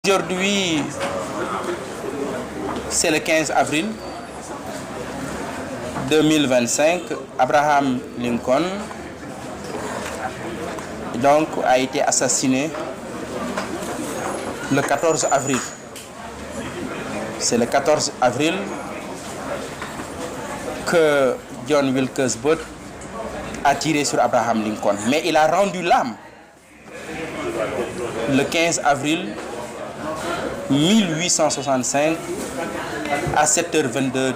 Aujourd'hui, c'est le 15 avril 2025. Abraham Lincoln donc, a été assassiné le 14 avril. C'est le 14 avril que John Wilkes Booth a tiré sur Abraham Lincoln. Mais il a rendu l'âme le 15 avril 1865 à 7h22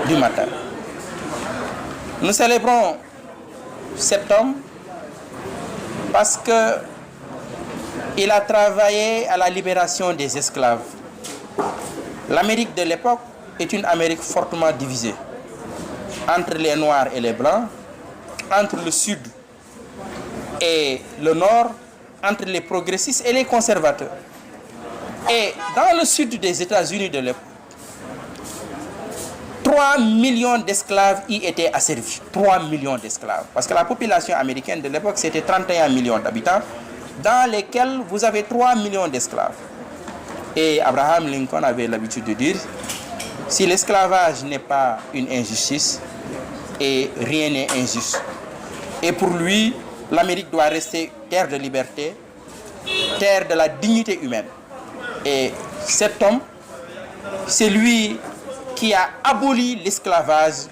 du matin. Nous célébrons cet homme parce qu'il a travaillé à la libération des esclaves. L'Amérique de l'époque est une Amérique fortement divisée entre les Noirs et les Blancs, entre le Sud et le Nord, entre les progressistes et les conservateurs. Et dans le sud des États-Unis de l'époque, 3 millions d'esclaves y étaient asservis. 3 millions d'esclaves. Parce que la population américaine de l'époque, c'était 31 millions d'habitants, dans lesquels vous avez 3 millions d'esclaves. Et Abraham Lincoln avait l'habitude de dire, si l'esclavage n'est pas une injustice, et rien n'est injuste. Et pour lui, l'Amérique doit rester terre de liberté, terre de la dignité humaine. Et cet homme, c'est lui qui a aboli l'esclavage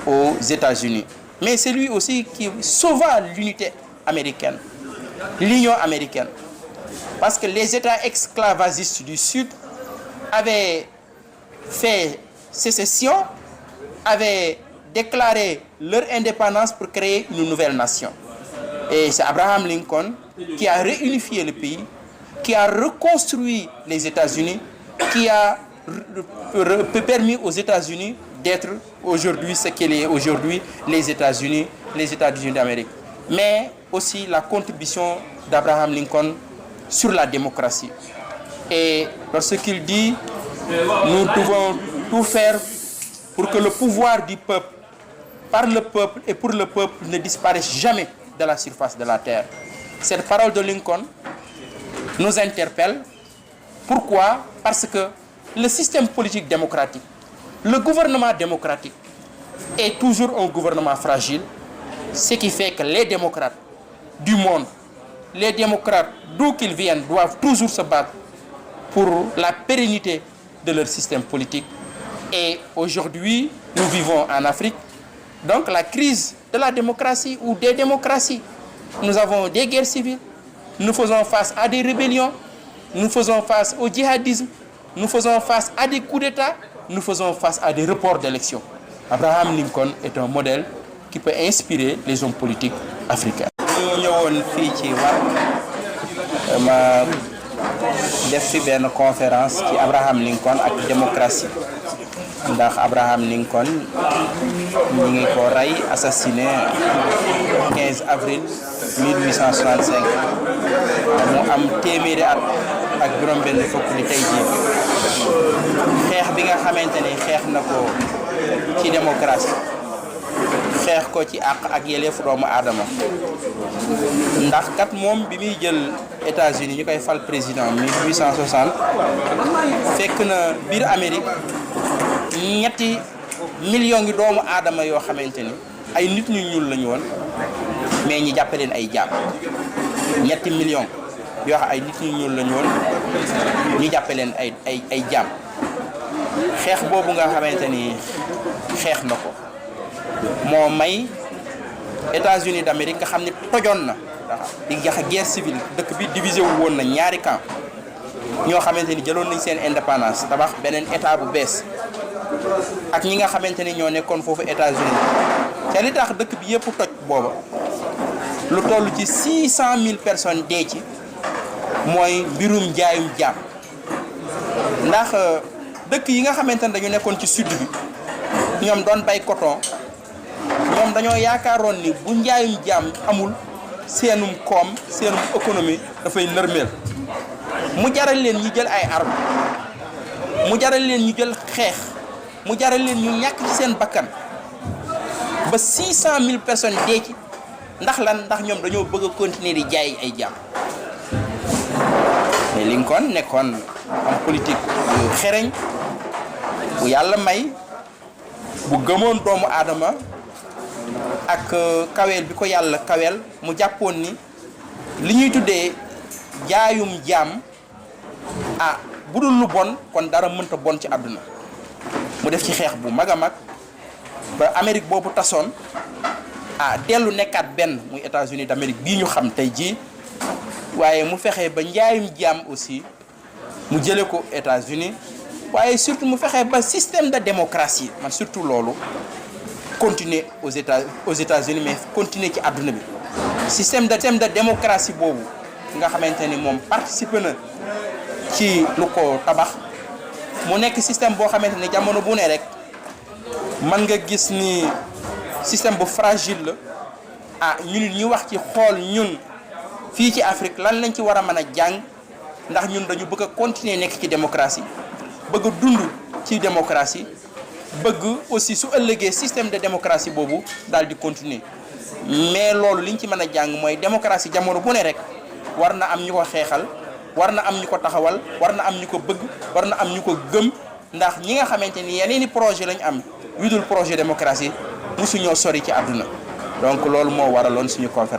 aux États-Unis. Mais c'est lui aussi qui sauva l'unité américaine, l'Union américaine. Parce que les États esclavagistes du Sud avaient fait sécession, avaient déclaré leur indépendance pour créer une nouvelle nation. Et c'est Abraham Lincoln qui a réunifié le pays, qui a reconstruit les États-Unis, qui a permis aux États-Unis d'être aujourd'hui ce qu'il est aujourd'hui, les États-Unis d'Amérique. Mais aussi la contribution d'Abraham Lincoln sur la démocratie. Et lorsqu'il dit, nous devons tout faire pour que le pouvoir du peuple, par le peuple et pour le peuple ne disparaisse jamais de la surface de la terre. Cette parole de Lincoln nous interpelle. Pourquoi? Parce que le système politique démocratique, le gouvernement démocratique est toujours un gouvernement fragile, ce qui fait que les démocrates du monde, les démocrates d'où qu'ils viennent, doivent toujours se battre pour la pérennité de leur système politique. Et aujourd'hui, nous vivons en Afrique, donc la crise de la démocratie ou des démocraties. Nous avons des guerres civiles, nous faisons face à des rébellions, nous faisons face au djihadisme, nous faisons face à des coups d'État, nous faisons face à des reports d'élections. Abraham Lincoln est un modèle qui peut inspirer les hommes politiques africains. Nous avons fait une conférence qui Abraham Lincoln ak démocratie. Ndax Abraham Lincoln ñu ngi ko rey assassiné 15 avril 1865 mu am téeméeri at ak juróom-benn fukk li tey jii xeex bi nga xamante ni xeex na ko ci démocratie xeex ko ci àq ak yelleefu doomu aadama ndax kat moom bi muy jël États-Unis ñu koy fal président 1860 fekk na biir Amérique ñetti millions ngi doomu aadama yoo xamante ni ay nit ñu ñuul lañu woon mais ñi jàppe leen ay jaam ñetti millions yoo xam ay nit ñu ñuul lañu woon ñi jàppe leen ay jaam xeex boobu nga xamante ni xeex na ko moo may États-Unis d'Amérique nga xam ne tojoon na di jax guerre civile dëkk bi divisé wu woon na ñaari camp ñoo xamante ni jëloon nañ seen indépendance tabax beneen état bu bees ak ñi nga xamante ni ñoo nekkoon foofu États-Unis te li tax dëkk bi yëpp toj booba lu toll ci 600 000 personnes dee ci mooy mbirum jaayum jaam ndax dëkk yi nga xamante ni dañu nekkoon ci sud bi ñoom doon bay coton ñoom dañoo yaakaaroon ni bu njaayum jaam amul seenum koom seenum économie dafay nërmeel mu jaral leen ñu jël ay armes mu jaral leen ñu jël xeex mu jaral leen ñu ñàkk ci seen bakkan ba 600 000 personnes dee ci ndax lan ndax ñoom dañoo bëgg a continuer di jaay ay jaam mais Lincoln nekkoon am politique bu xereñ bu yàlla may bu gëmoon doomu aadama ak kaweel bi ko yàlla kaweel mu jàppoon ni li ñuy tuddee jaayum jaam bu dul lu bon kon dara mënta bon ci àdduna mu def ci xeex bu mag a mag ba Amérique boobu tasoon dellu nekkaat benn muy États-Unis d'Amérique bii ñu xam tey jii waaye mu fexe ba njaayum jaam aussi mu jële ko États-Unis waaye surtout mu fexe ba système de démocratie man surtout loolu continuer aux États-Unis mais continuer ci àdduna bi système de démocratie boobu nga xamante ni moom participer na ci lu ko tabax mu nekk système boo xamante ni jamono bu ne rek mën nga gis ni système bu fragile la ñu wax ci xool ñun fii ci Afrique lan lañ ci war a mën a jàng ndax ñun dañu bëgg a continuer nekk ci démocratie bëgg a dund ci démocratie bëgg aussi su ëllëgee système de démocratie boobu daal di continuer mais loolu liñ ci mën a jàng mooy démocratie jamono bu ne rek war na am ñu ko xeexal war na am ñu ko taxawal war na am ñu ko bëgg war na am ñu ko gëm ndax ñi nga xamante ni yeneeni projet lañ am yu dul projet démocratie musu ñoo sori ci àdduna donc loolu moo waraloon suñu conférence